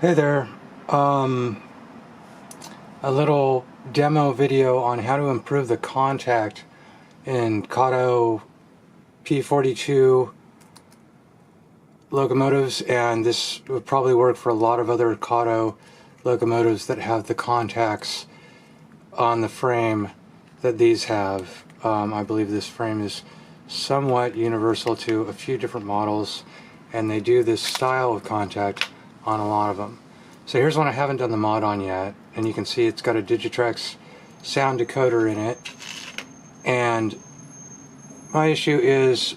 Hey there, a little demo video on how to improve the contact in Kato P42 locomotives, and this would probably work for a lot of other Kato locomotives that have the contacts on the frame that these have. I believe this frame is somewhat universal to a few different models, and they do this style of contact on a lot of them. So here's one I haven't done the mod on yet, and you can see it's got a Digitrax sound decoder in it, and my issue is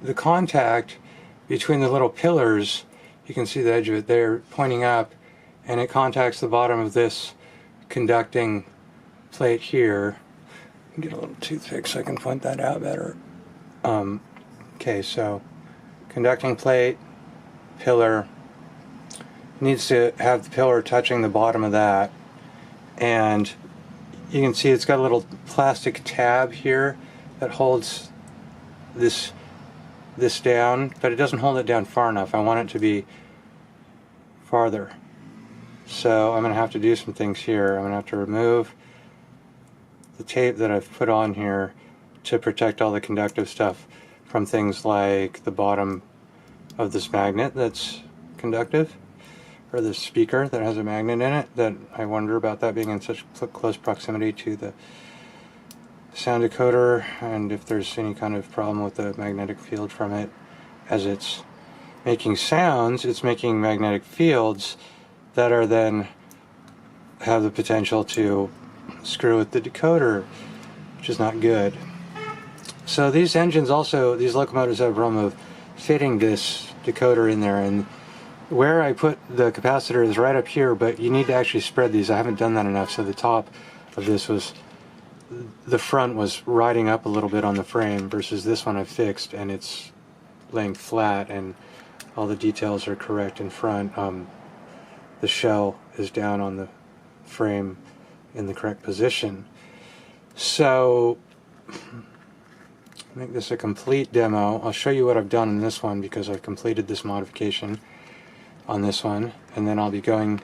the contact between the little pillars. You can see the edge of it there pointing up, and it contacts the bottom of this conducting plate here. Get a little toothpick so I can point that out better. Okay, so conducting plate, pillar, needs to have the pillar touching the bottom of that, and you can see it's got a little plastic tab here that holds this down, but it doesn't hold it down far enough. I want it to be farther, so I'm going to have to do some things here. I'm going to have to remove the tape that I've put on here to protect all the conductive stuff from things like the bottom of this magnet that's conductive, or the speaker that has a magnet in it, that I wonder about that being in such close proximity to the sound decoder, and if there's any kind of problem with the magnetic field from it. As it's making sounds, it's making magnetic fields that are then have the potential to screw with the decoder, which is not good. So these engines also, these locomotives have a problem of fitting this decoder in there, and where I put the capacitor is right up here, but you need to actually spread these. I haven't done that enough, so the top of this was, the front was riding up a little bit on the frame, versus this one I've fixed and it's laying flat and all the details are correct in front. The shell is down on the frame in the correct position. So make this a complete demo. I'll show you what I've done in this one because I've completed this modification on this one, and then I'll be going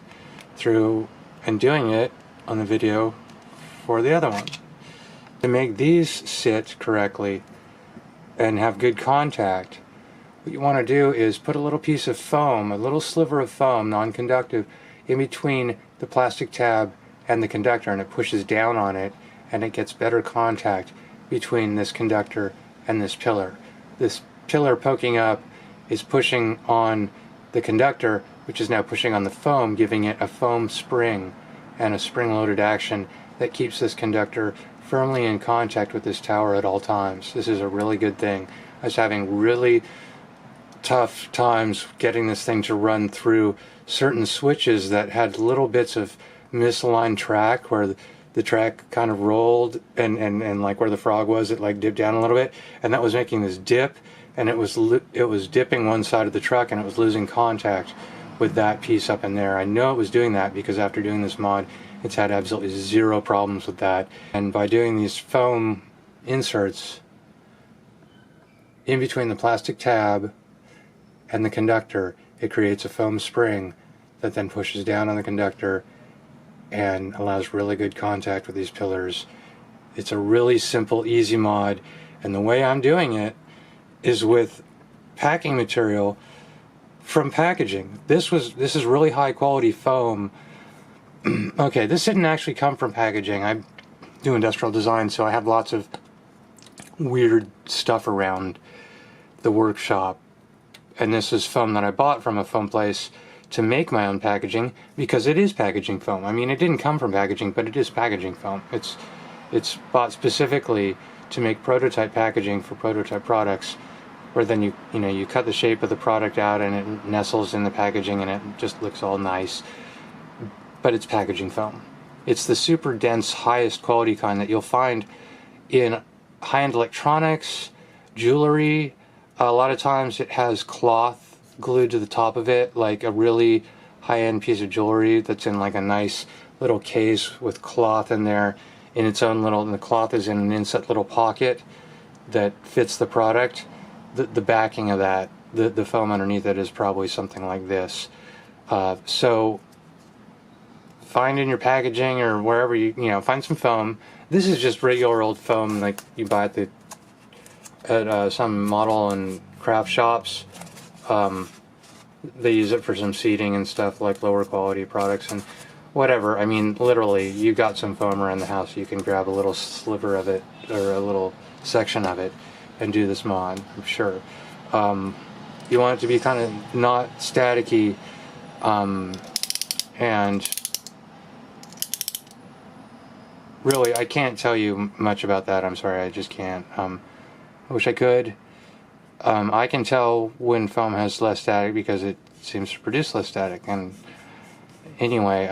through and doing it on the video for the other one. To make these sit correctly and have good contact, what you want to do is put a little piece of foam, a little sliver of foam, non-conductive, in between the plastic tab and the conductor, and it pushes down on it, and it gets better contact between this conductor and this pillar. This pillar poking up is pushing on the conductor, which is now pushing on the foam, giving it a foam spring and a spring-loaded action that keeps this conductor firmly in contact with this tower at all times. This is a really good thing. I was having really tough times getting this thing to run through certain switches that had little bits of misaligned track where the track kind of rolled, and like where the frog was, it like dipped down a little bit, and that was making this dip, and it was dipping one side of the truck, and it was losing contact with that piece up in there. I know it was doing that because after doing this mod, it's had absolutely zero problems with that. And by doing these foam inserts in between the plastic tab and the conductor, it creates a foam spring that then pushes down on the conductor and allows really good contact with these pillars. It's a really simple, easy mod, and the way I'm doing it is with packing material from packaging. This is really high quality foam. Okay, this didn't actually come from packaging. I do industrial design, so I have lots of weird stuff around the workshop, and this is foam that I bought from a foam place to make my own packaging, because it is packaging foam. I mean, it didn't come from packaging, but it is packaging foam. It's bought specifically to make prototype packaging for prototype products, where then you cut the shape of the product out and it nestles in the packaging and it just looks all nice. But it's packaging foam. It's the super dense, highest quality kind that you'll find in high-end electronics, jewelry. A lot of times it has cloth glued to the top of it, like a really high-end piece of jewelry that's in like a nice little case with cloth in there in its own little, and the cloth is in an inset little pocket that fits the product. The backing of that, the foam underneath it is probably something like this. So find in your packaging or wherever you find some foam. This is just regular old foam like you buy at some model and craft shops. They use it for some seating and stuff, like lower quality products and whatever. I mean, literally, you got some foam around the house, you can grab a little sliver of it or a little section of it and do this mod, I'm sure. You want it to be kind of not staticky, and really, I can't tell you much about that. I'm sorry, I just can't. I wish I could. I can tell when foam has less static because it seems to produce less static. And anyway,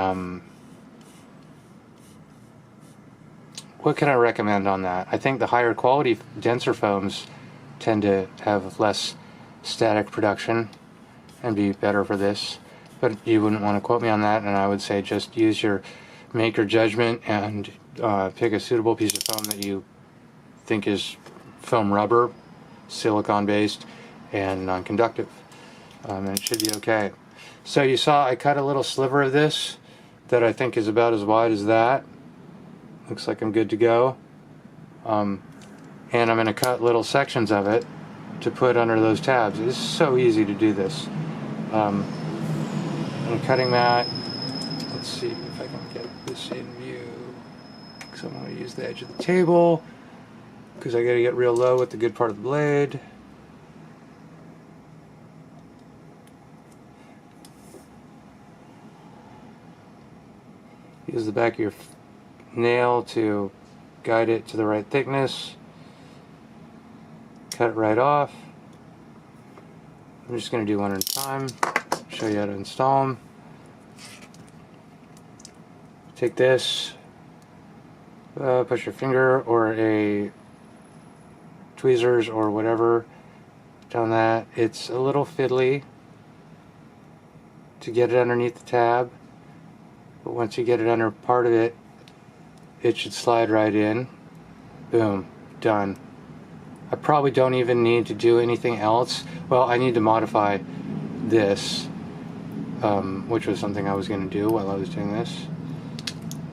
what can I recommend on that? I think the higher quality, denser foams tend to have less static production and be better for this. But you wouldn't want to quote me on that, and I would say just make your judgment and pick a suitable piece of foam that you think is foam rubber, silicone based, and non-conductive, and it should be okay. So you saw I cut a little sliver of this that I think is about as wide as that. Looks like I'm good to go. And I'm going to cut little sections of it to put under those tabs. It's so easy to do this. I'm cutting that. Let's see if I can get this in view, because I'm going to use the edge of the table, because I got to get real low with the good part of the blade. Use the back of your nail to guide it to the right thickness. Cut it right off. I'm just going to do one at a time, show you how to install them. Take this, push your finger or a tweezers or whatever down that. It's a little fiddly to get it underneath the tab, but once you get it under part of it, it should slide right in. Boom, done. I probably don't even need to do anything else. Well, I need to modify this, which was something I was going to do while I was doing this.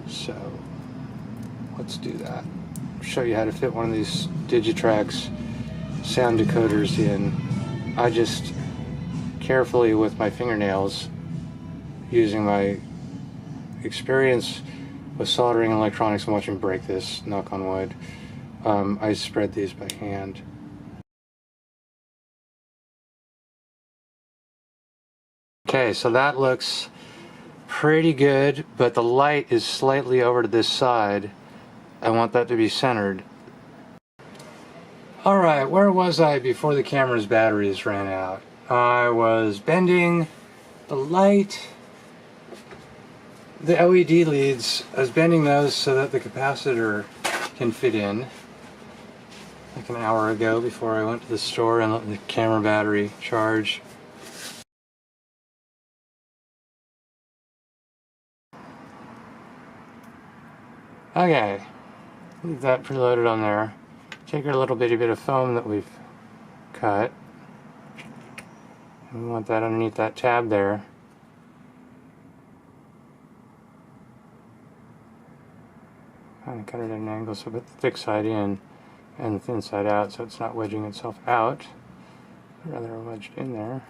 So let's do that. Show you how to fit one of these Digitrax sound decoders in. I just carefully with my fingernails, using my experience with soldering electronics and watching break this, knock on wood, I spread these by hand. Okay, so that looks pretty good, but the light is slightly over to this side. I want that to be centered. Alright, where was I before the camera's batteries ran out? I was bending the light, the LED leads. I was bending those so that the capacitor can fit in, like an hour ago before I went to the store and let the camera battery charge. Okay, leave that preloaded on there. Take our little bitty bit of foam that we've cut, and we want that underneath that tab there. Kind of cut it at an angle so put the thick side in and the thin side out so it's not wedging itself out, rather wedged in there.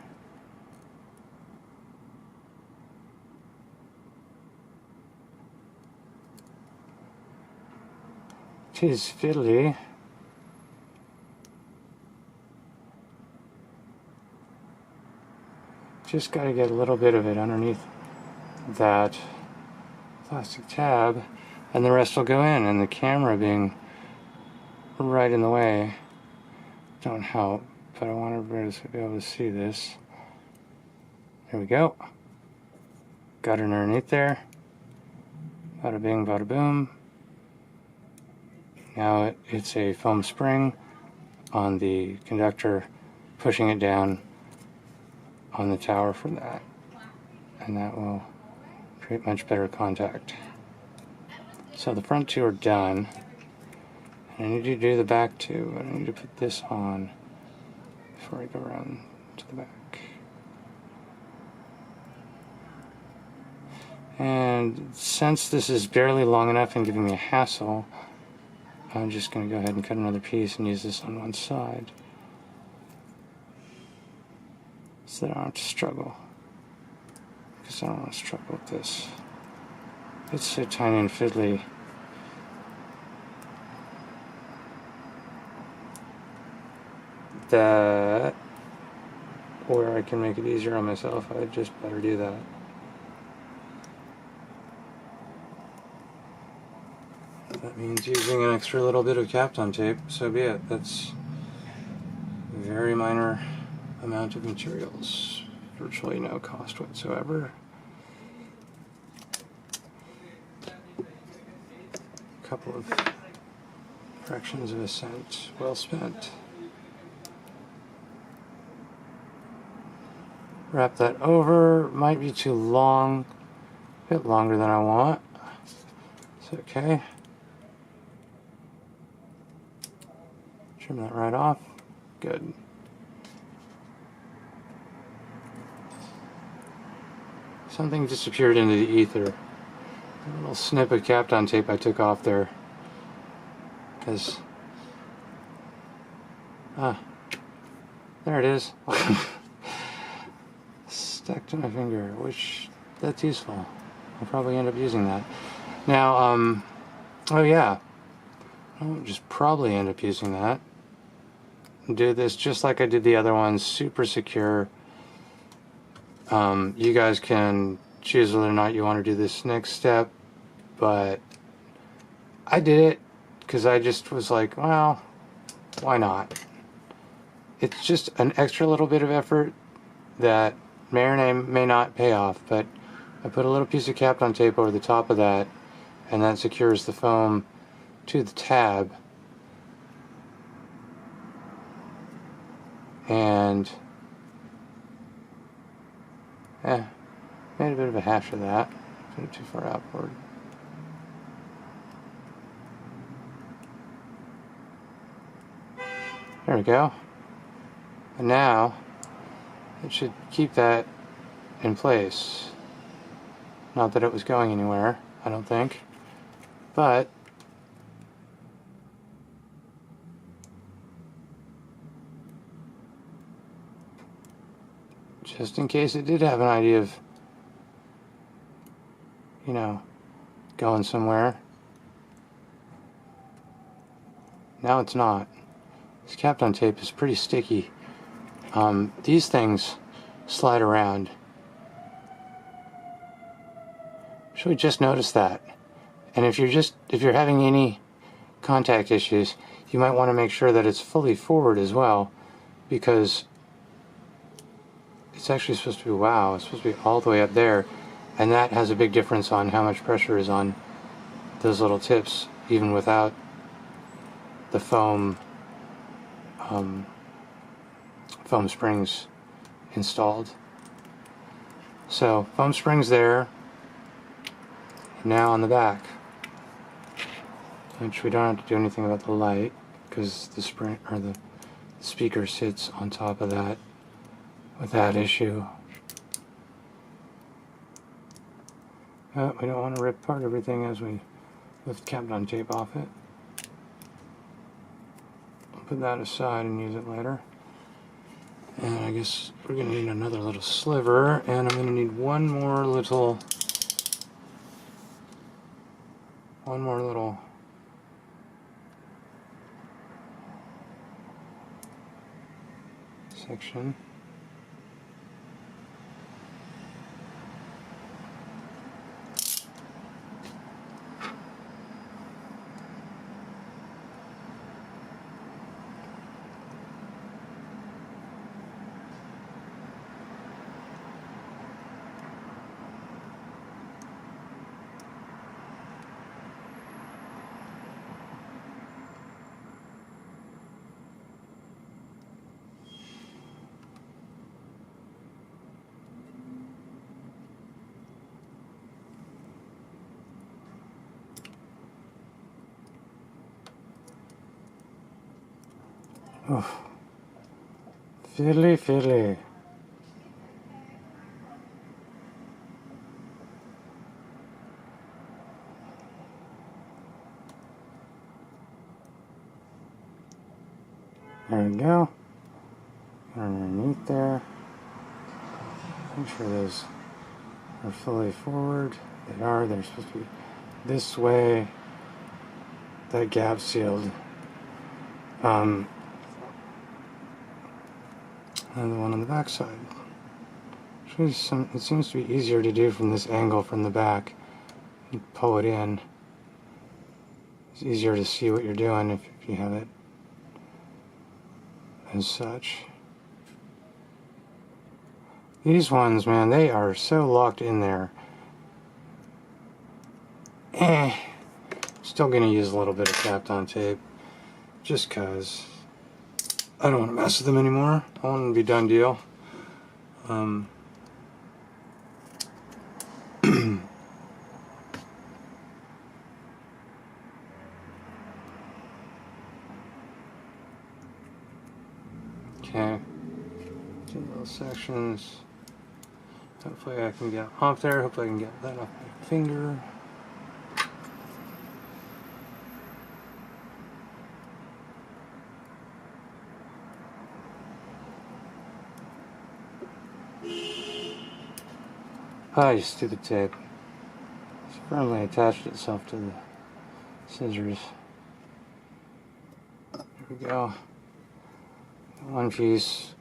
Tis fiddly. Just got to get a little bit of it underneath that plastic tab, and the rest will go in, and the camera being right in the way don't help, but I want everybody to be able to see this. There we go. Got it underneath there. Bada bing, bada boom. Now it's a foam spring on the conductor, pushing it down on the tower for that, and that will create much better contact. So the front two are done. I need to do the back two, but I need to put this on before I go around to the back. And since this is barely long enough and giving me a hassle, I'm just going to go ahead and cut another piece and use this on one side, so that I don't have to struggle. Because I don't want to struggle with this. It's so tiny and fiddly. That, where I can make it easier on myself, I'd just better do that. That means using an extra little bit of Kapton tape, so be it. That's a very minor amount of materials. Virtually no cost whatsoever. A couple of fractions of a cent, well spent. Wrap that over. Might be too long. A bit longer than I want. It's okay. Trim that right off. Good. Something disappeared into the ether. A little snip of Kapton tape I took off there. Because... there it is. Stuck to my finger, which... that's useful. I'll probably end up using that. Now, oh yeah. I'll just probably end up using that. Do this just like I did the other ones, super secure. You guys can choose whether or not you want to do this next step, but I did it because I just was like, well, why not? It's just an extra little bit of effort that may or may not pay off, but I put a little piece of Kapton tape over the top of that, and that secures the foam to the tab. And made a bit of a hash of that. Put it too far outward. There we go. And now it should keep that in place. Not that it was going anywhere, I don't think. But just in case it did have an idea of, you know, going somewhere. Now it's not. This Kapton tape is pretty sticky. These things slide around. Should we just notice that? And if you're having any contact issues, you might want to make sure that it's fully forward as well, because it's actually supposed to be, wow, it's supposed to be all the way up there, and that has a big difference on how much pressure is on those little tips, even without the foam springs installed. So foam springs there. Now on the back, which we don't have to do anything about the light because the spring or the speaker sits on top of that with that issue. We don't want to rip apart everything as we lift Kapton tape off it. I'll put that aside and use it later. And I guess we're going to need another little sliver, and I'm going to need one more little section. Oh, fiddly, fiddly. There we go. Underneath there. Make sure those are fully forward. They are. They're supposed to be this way. That gap sealed. And the one on the back side. It seems to be easier to do from this angle from the back. You pull it in. It's easier to see what you're doing if you have it as such. These ones, man, they are so locked in there. Still gonna use a little bit of Kapton tape, just cause I don't want to mess with them anymore. I want them to be done deal. Okay, two little sections. Hopefully I can get off there. Hopefully I can get that off my finger. Ah, you stupid tape. It's firmly attached itself to the scissors. There we go. One piece.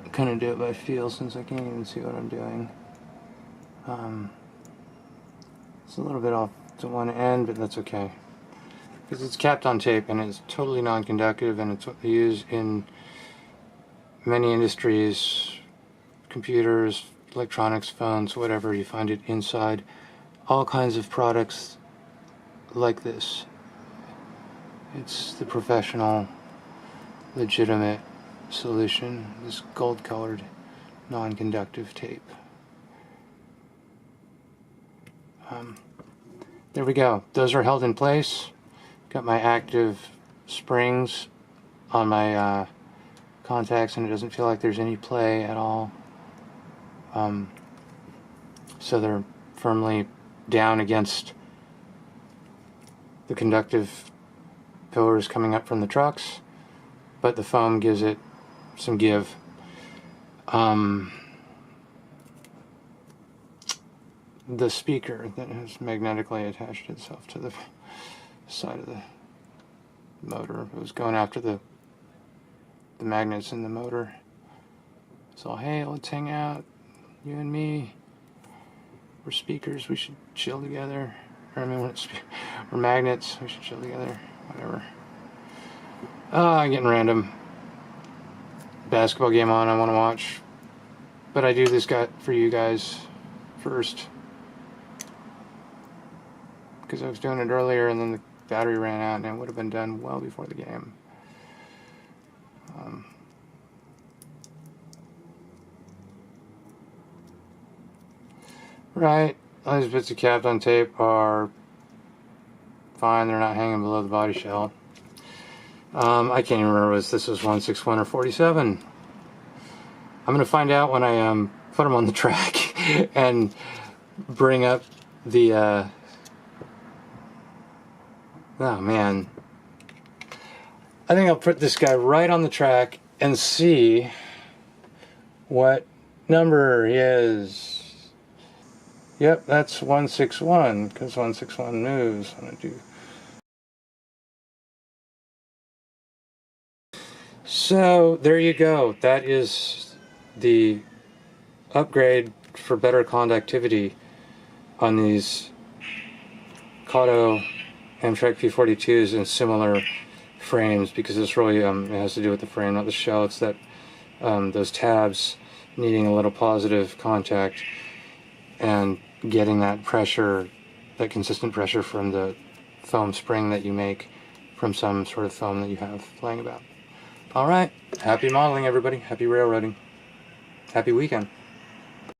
I kind of do it by feel since I can't even see what I'm doing. It's a little bit off to one end, but that's okay. Because it's Kapton tape and it's totally non-conductive, and it's what they use in many industries, computers, electronics, phones, whatever. You find it inside all kinds of products like this. It's the professional, legitimate solution, this gold-colored, non-conductive tape. There we go. Those are held in place. Got my active springs on my contacts, and it doesn't feel like there's any play at all. So they're firmly down against the conductive pillars coming up from the trucks, but the foam gives it some give. The speaker that has magnetically attached itself to the side of the motor, it was going after the magnets in the motor. So hey, let's hang out, you and me. We're speakers, we should chill together. Or I mean, we're magnets, we should chill together. Whatever. I'm getting random. Basketball game on, I want to watch. But I do this guy for you guys first, because I was doing it earlier and then the battery ran out and it would have been done well before the game. Right, all these bits of Kapton tape are fine, they're not hanging below the body shell. I can't even remember if this was 161 or 47. I'm going to find out when I put them on the track and bring up the oh man, I think I'll put this guy right on the track and see what number he is. Yep, that's 161, because 161 moves when I do. So there you go. That is the upgrade for better conductivity on these Kato P42s in similar frames, because this really it has to do with the frame, not the shell. It's that those tabs needing a little positive contact and getting that pressure, that consistent pressure from the foam spring that you make from some sort of foam that you have laying about. All right, happy modeling, everybody. Happy railroading. Happy weekend.